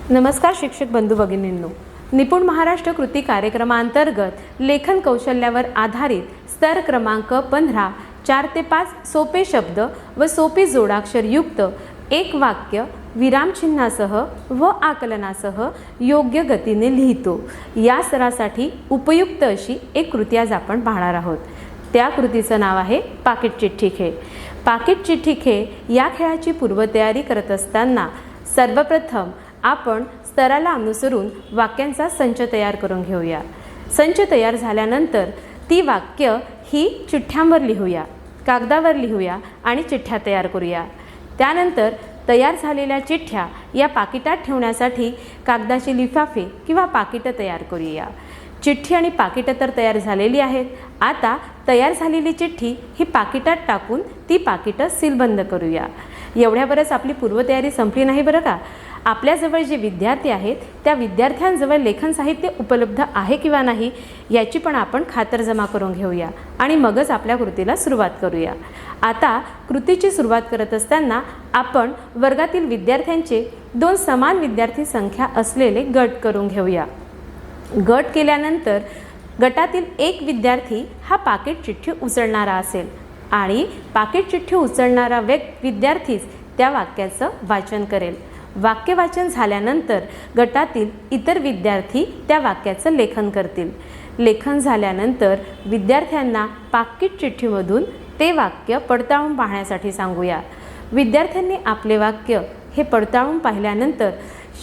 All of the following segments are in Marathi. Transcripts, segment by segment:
नमस्कार शिक्षक बंधू भगिनींनो, निपुण महाराष्ट्र कृती कार्यक्रमांतर्गत लेखन कौशल्यावर आधारित स्तर क्रमांक 15 4 ते 5 सोपे शब्द व सोपी जोडाक्षर युक्त एक वाक्य विरामचिन्हासह व आकलनासह योग्य गतीने लिहितो या स्तरासाठी उपयुक्त अशी एक कृती आज आपण पाहणार आहोत। त्या कृतीचं नाव आहे पाकिट चिठ्ठी खेळ। पाकिट चिठ्ठी खेळ या खेळाची पूर्वतयारी करत असताना सर्वप्रथम आपण स्तराला अनुसरून वाक्यांचा संच तयार करून घेऊया। संच तयार झाल्यानंतर ती वाक्य ही चिठ्ठ्यांवर लिहूया, कागदावर लिहूया आणि चिठ्ठ्या तयार करूया। त्यानंतर तयार झालेल्या चिठ्ठ्या या पाकिटात ठेवण्यासाठी कागदाचे लिफाफे किंवा पाकिटं तयार करूया। चिठ्ठी आणि पाकिटं तर तयार झालेली आहेत। आता तयार झालेली चिठ्ठी ही पाकिटात टाकून ती पाकिटं सीलबंद करूया। एवढ्यावरच आपली पूर्वतयारी संपली नाही बरं का। आपल्याजवळ जे विद्यार्थी आहेत त्या विद्यार्थ्यांजवळ लेखन साहित्य उपलब्ध आहे किंवा नाही याची पण आपण खातरजमा करून घेऊया आणि मगच आपल्या कृतीला सुरुवात करूया। आता कृतीची सुरुवात करत असताना आपण वर्गातील विद्यार्थ्यांचे 2 समान विद्यार्थी संख्या असलेले गट करून घेऊया। गट केल्यानंतर गटातील एक विद्यार्थी हा पाकिट चिठ्ठी उचलणारा असेल आणि पाकिट चिठ्ठी उचलणारा विद्यार्थीच त्या वाक्याचं वाचन करेल। वाक्य वाचन झाल्यानंतर गटातील इतर विद्यार्थी त्या वाक्याचं लेखन करतील। लेखन झाल्यानंतर विद्यार्थ्यांना पाकिट चिठ्ठीमधून ते वाक्य पडताळून पाहण्यासाठी सांगूया। विद्यार्थ्यांनी आपले वाक्य हे पडताळून पाहिल्यानंतर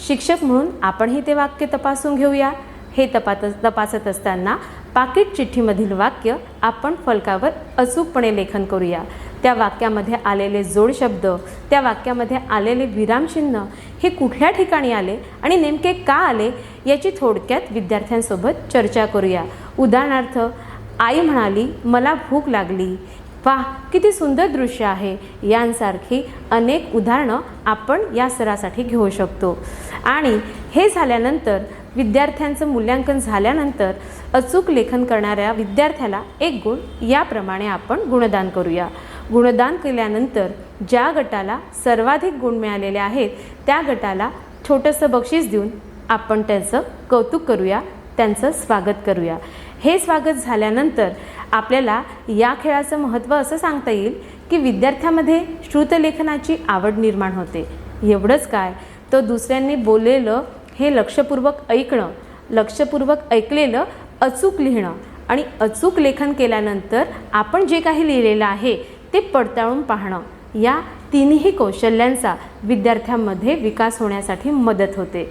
शिक्षक म्हणून आपणही ते वाक्य तपासून घेऊया। हे तपासत असताना पाकिट चिठ्ठीमधील वाक्य आपण फलकावर अचूकपणे लेखन करूया। त्या वाक्यामध्ये आलेले जोड शब्द, त्या वाक्यामध्ये आलेले विरामचिन्ह हे कुठल्या ठिकाणी आले आणि नेमके का आले याची थोडक्यात विद्यार्थ्यांसोबत चर्चा करूया। उदाहरणार्थ, आई म्हणाली मला भूक लागली, वाह किती सुंदर दृश्य आहे, यांसारखी अनेक उदाहरणं आपण या स्तरासाठी घेऊ शकतो। आणि हे झाल्यानंतर विद्यार्थ्यांचं मूल्यांकन झाल्यानंतर अचूक लेखन करणाऱ्या विद्यार्थ्याला 1 गुण याप्रमाणे आपण गुणदान करूया। गुणदान केल्यानंतर ज्या गटाला सर्वाधिक गुण मिळालेले आहेत त्या गटाला छोटंसं बक्षीस देऊन आपण त्यांचं कौतुक करूया, त्यांचं स्वागत करूया। हे स्वागत झाल्यानंतर आपल्याला या खेळाचं महत्त्व असं सांगता येईल की विद्यार्थ्यामध्ये श्रुतलेखनाची आवड निर्माण होते। एवढंच काय, तो दुसऱ्यांनी बोललेलं हे लक्षपूर्वक ऐकणं, लक्षपूर्वक ऐकलेलं अचूक लिहिणं आणि अचूक लेखन केल्यानंतर आपण जे काही लिहिलेलं आहे ते पडताळून पाहणं, या तिन्ही कौशल्यांचा विद्यार्थ्यांमध्ये विकास होण्यासाठी मदत होते।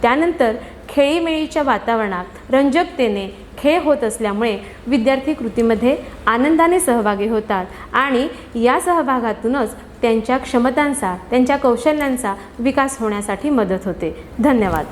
त्यानंतर खेळीमेळीच्या वातावरणात रंजकतेने खेळ होत असल्यामुळे विद्यार्थी कृतीमध्ये आनंदाने सहभागी होतात आणि या सहभागातूनच त्यांच्या क्षमतांचा, त्यांच्या कौशल्यांचा विकास होण्यासाठी मदत होते। धन्यवाद।